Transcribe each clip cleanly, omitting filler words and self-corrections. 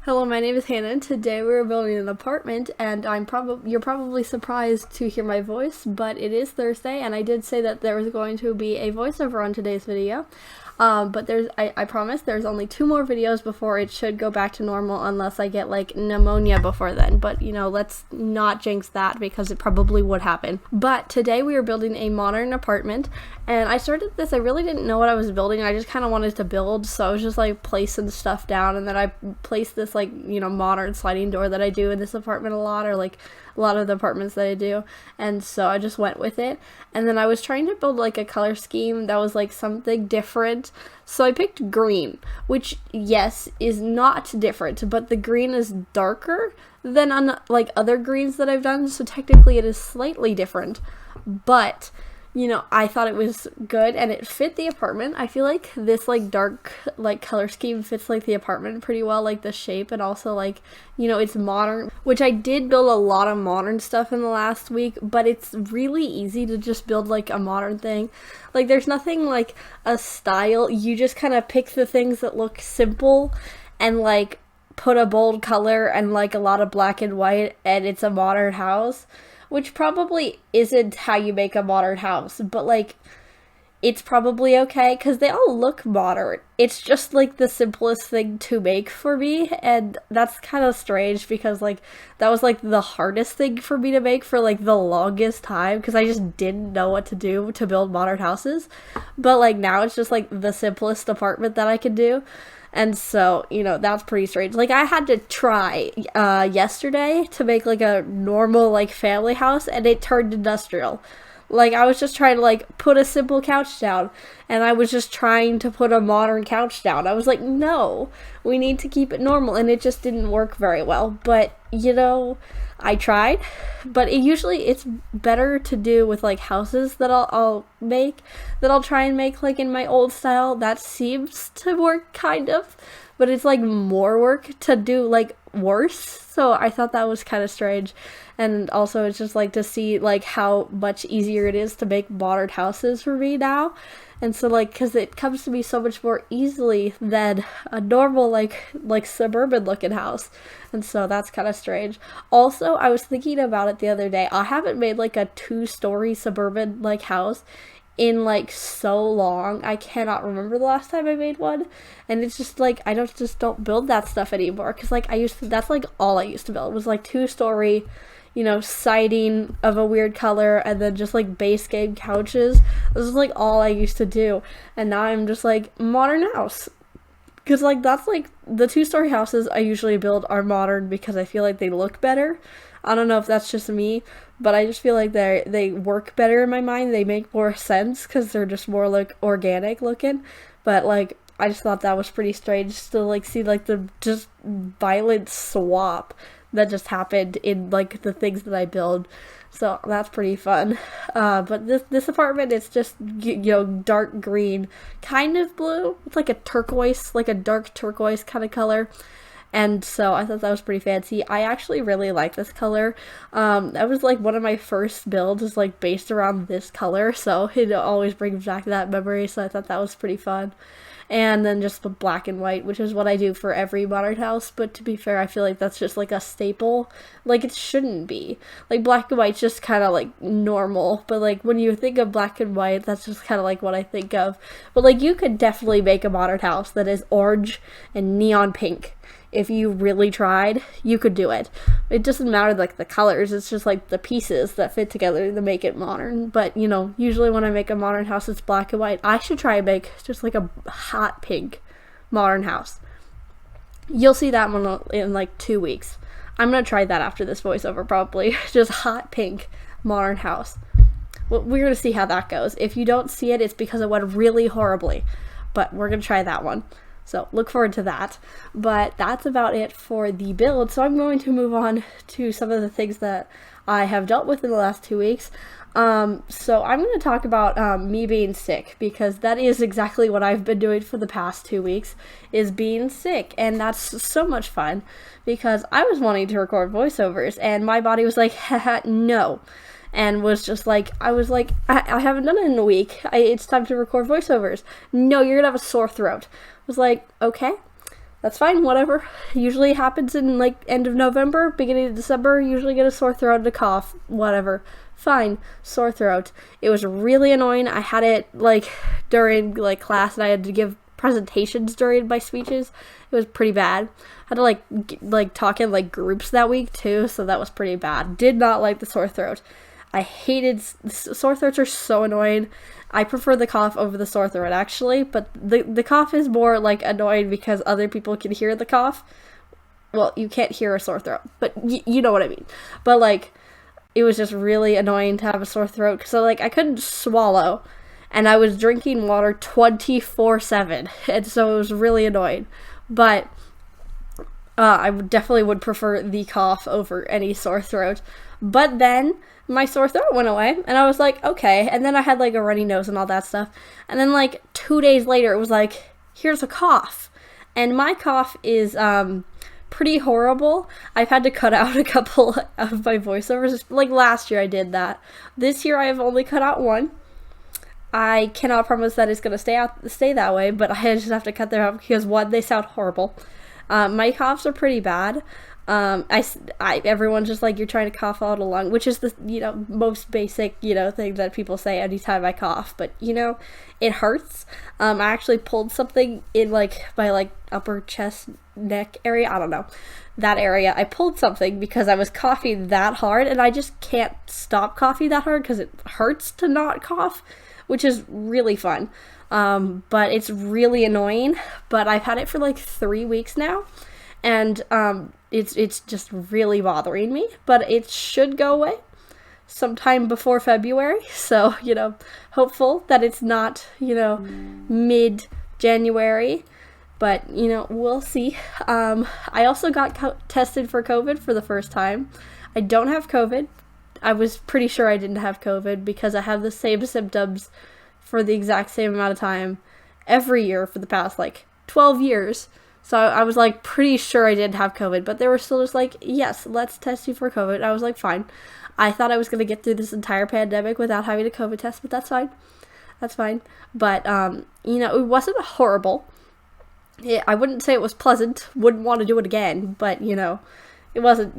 Hello, my name is Hannah, and today we're building an apartment, and you're probably surprised to hear my voice, but it is Thursday, and I did say that there was going to be a voiceover on today's video. But I promise there's only 2 more videos before it should go back to normal, unless I get like pneumonia before then. But let's not jinx that because it probably would happen. But today we are building a modern apartment, and I started this, I really didn't know what I was building. I just kind of wanted to build, so I was just like placing stuff down, and then I placed this like modern sliding door that I do in this apartment a lot, or like a lot of the apartments that I do, and so I just went with it. And then I was trying to build like a color scheme that was like something different, so I picked green, which yes is not different, but the green is darker than on like other greens that I've done, so technically it is slightly different, but I thought it was good and it fit the apartment. I feel like this like dark like color scheme fits like the apartment pretty well, like the shape, and also like it's modern, which I did build a lot of modern stuff in the last week, but it's really easy to just build like a modern thing. Like there's nothing like a style, you just kind of pick the things that look simple and like put a bold color and like a lot of black and white, and it's a modern house. Which probably isn't how you make a modern house, but like it's probably okay because they all look modern. It's just like the simplest thing to make for me, and that's kind of strange because like that was like the hardest thing for me to make for like the longest time, because I just didn't know what to do to build modern houses. But like now it's just like the simplest apartment that I can do. And so, that's pretty strange. Like, I had to try yesterday to make, like, a normal, like, family house, and it turned industrial. Like, I was just trying to, like, put a simple couch down, and I was just trying to put a modern couch down. I was like, no, we need to keep it normal, and it just didn't work very well. But, I tried, but it's better to do with like houses that I'll try and make like in my old style. That seems to work kind of, but it's like more work to do like worse. So I thought that was kind of strange. And also it's just like to see like how much easier it is to make modern houses for me now. And so like, cause it comes to me so much more easily than a normal like suburban looking house. And so that's kind of strange. Also, I was thinking about it the other day. I haven't made like a 2-story suburban like house in like so long. I cannot remember the last time I made one, and it's just like I don't build that stuff anymore, because like that's like all I used to build was like 2-story siding of a weird color, and then just like base game couches. This is like all I used to do, and now I'm just like modern house, because like that's like the 2-story houses I usually build are modern because I feel like they look better. I don't know if that's just me, but I just feel like they work better in my mind. They make more sense because they're just more like organic looking. But like I just thought that was pretty strange to like see like the just violent swap that just happened in like the things that I build. So that's pretty fun. But this apartment, it's just dark green, kind of blue. It's like a turquoise, like a dark turquoise kind of color. And so I thought that was pretty fancy. I actually really like this color. That was like one of my first builds is like based around this color, so it always brings back that memory. So I thought that was pretty fun. And then just the black and white, which is what I do for every modern house. But to be fair, I feel like that's just like a staple. Like it shouldn't be. Like black and white's just kind of like normal. But like when you think of black and white, that's just kind of like what I think of. But like you could definitely make a modern house that is orange and neon pink. If you really tried, you could do it. It doesn't matter like the colors, it's just like the pieces that fit together to make it modern. But usually when I make a modern house, it's black and white. I should try and make just like a hot pink modern house. You'll see that one in like 2 weeks. I'm gonna try that after this voiceover probably. Just hot pink modern house. Well, we're gonna see how that goes. If you don't see it, it's because it went really horribly. But we're gonna try that one. So look forward to that. But that's about it for the build. So I'm going to move on to some of the things that I have dealt with in the last 2 weeks. So I'm going to talk about me being sick, because that is exactly what I've been doing for the past 2 weeks, is being sick. And that's so much fun, because I was wanting to record voiceovers and my body was like, haha, no. And was just like, I haven't done it in a week. It's time to record voiceovers. No, you're going to have a sore throat. I was like, okay. That's fine, whatever. Usually happens in like end of November, beginning of December. Usually get a sore throat and a cough, whatever. Fine, sore throat. It was really annoying. I had it like during like class, and I had to give presentations during my speeches. It was pretty bad. I had to like talk in like groups that week too, so that was pretty bad. Did not like the sore throat. I hated sore throats are so annoying. I prefer the cough over the sore throat actually, but the cough is more like annoying because other people can hear the cough. Well, you can't hear a sore throat, but you know what I mean. But like, it was just really annoying to have a sore throat, so like I couldn't swallow, and I was drinking water 24/7, and so it was really annoying. But I definitely would prefer the cough over any sore throat. But then my sore throat went away, and I was like, okay. And then I had like a runny nose and all that stuff. And then like 2 days later, it was like, here's a cough. And my cough is pretty horrible. I've had to cut out a couple of my voiceovers. Like last year I did that. This year I have only cut out one. I cannot promise that it's gonna stay that way, but I just have to cut them out because one, they sound horrible. My coughs are pretty bad. Everyone's just like, you're trying to cough out a lung, which is the, most basic, thing that people say anytime I cough, but, it hurts. I actually pulled something in, like, my, like, upper chest, neck area, I don't know, that area. I pulled something because I was coughing that hard, and I just can't stop coughing that hard because it hurts to not cough, which is really fun. But it's really annoying, but I've had it for, like, 3 weeks now, and, it's just really bothering me, but it should go away sometime before February, so, hopeful that it's not, mid-January, but, we'll see. I also got tested for COVID for the first time. I don't have COVID. I was pretty sure I didn't have COVID because I have the same symptoms for the exact same amount of time every year for the past, 12 years. So I was, pretty sure I didn't have COVID, but they were still just like, yes, let's test you for COVID. I was like, fine. I thought I was going to get through this entire pandemic without having a COVID test, but that's fine. That's fine. But, it wasn't horrible. I wouldn't say it was pleasant. Wouldn't want to do it again, but, it wasn't,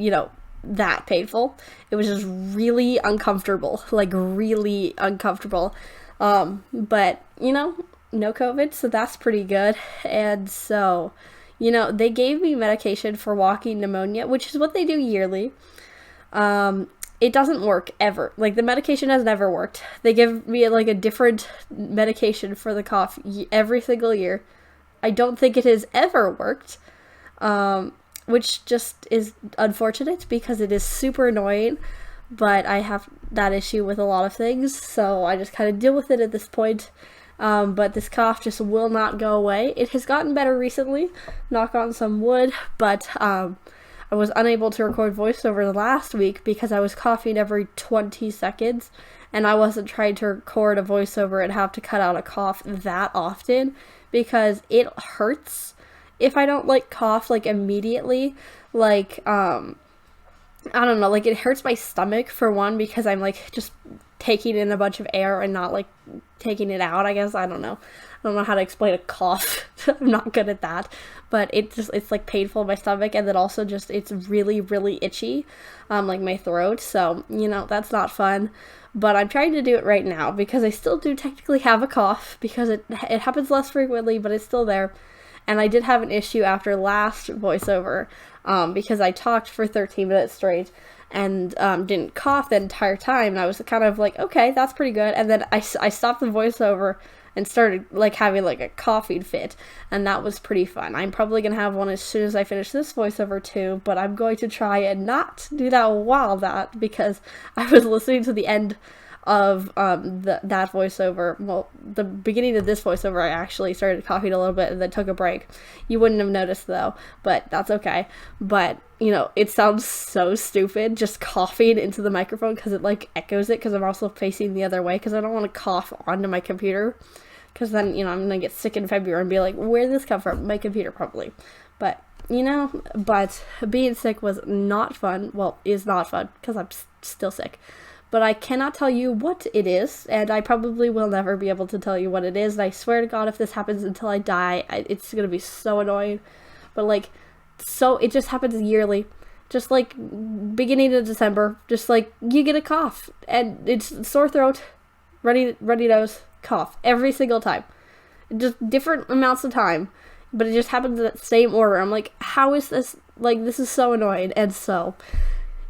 that painful. It was just really uncomfortable, really uncomfortable. But, no COVID, so that's pretty good. And so, they gave me medication for walking pneumonia, which is what they do yearly. It doesn't work ever. The medication has never worked. They give me, a different medication for the cough every single year. I don't think it has ever worked, which just is unfortunate because it is super annoying, but I have that issue with a lot of things, so I just kind of deal with it at this point. But this cough just will not go away. It has gotten better recently, knock on some wood, but I was unable to record voiceover last week because I was coughing every 20 seconds, and I wasn't trying to record a voiceover and have to cut out a cough that often because it hurts if I don't cough immediately. I don't know, it hurts my stomach for one because I'm just taking in a bunch of air and not taking it out, I guess. I don't know how to explain a cough. I'm not good at that, but it's painful in my stomach, and then also just it's really, really itchy, my throat, so that's not fun. But I'm trying to do it right now because I still do technically have a cough because it happens less frequently, but it's still there. And I did have an issue after last voiceover because I talked for 13 minutes straight and didn't cough the entire time. And I was kind of like, okay, that's pretty good. And then I stopped the voiceover and started having a coughing fit. And that was pretty fun. I'm probably going to have one as soon as I finish this voiceover too. But I'm going to try and not do that while that because I was listening to the end of that voiceover. Well, the beginning of this voiceover, I actually started coughing a little bit and then took a break. You wouldn't have noticed though, but that's okay. But it sounds so stupid just coughing into the microphone because it echoes it because I'm also facing the other way because I don't want to cough onto my computer because then I'm gonna get sick in February and be like, where did this come from? My computer probably. But but being sick was not fun. Well, is not fun because I'm still sick. But I cannot tell you what it is, and I probably will never be able to tell you what it is, and I swear to God, if this happens until I die, it's going to be so annoying. but like, so it just happens yearly. Just like beginning of December, just like you get a cough and it's sore throat, runny nose, cough every single time. Just different amounts of time, but it just happens in that same order. I'm like, how is this? Like, this is so annoying. And so,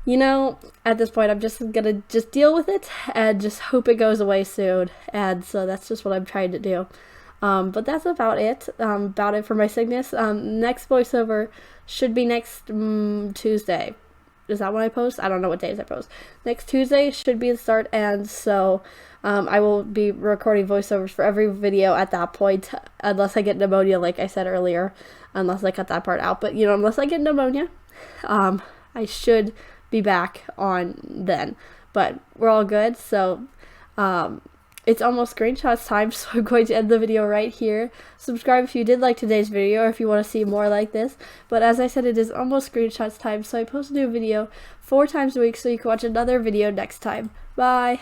you know, at this point, I'm just gonna just deal with it and just hope it goes away soon. And so that's just what I'm trying to do. But that's about it for my sickness. Next voiceover should be next Tuesday. Is that when I post? I don't know what days I post. Next Tuesday should be the start, and so I will be recording voiceovers for every video at that point, unless I get pneumonia, like I said earlier, unless I cut that part out. But, you know, unless I get pneumonia, I should be back on then. But we're all good, so it's almost screenshots time, so I'm going to end the video right here. Subscribe if you did like today's video or if you want to see more like this. But as I said, it is almost screenshots time, so I post a new video 4 times a week so you can watch another video next time. Bye!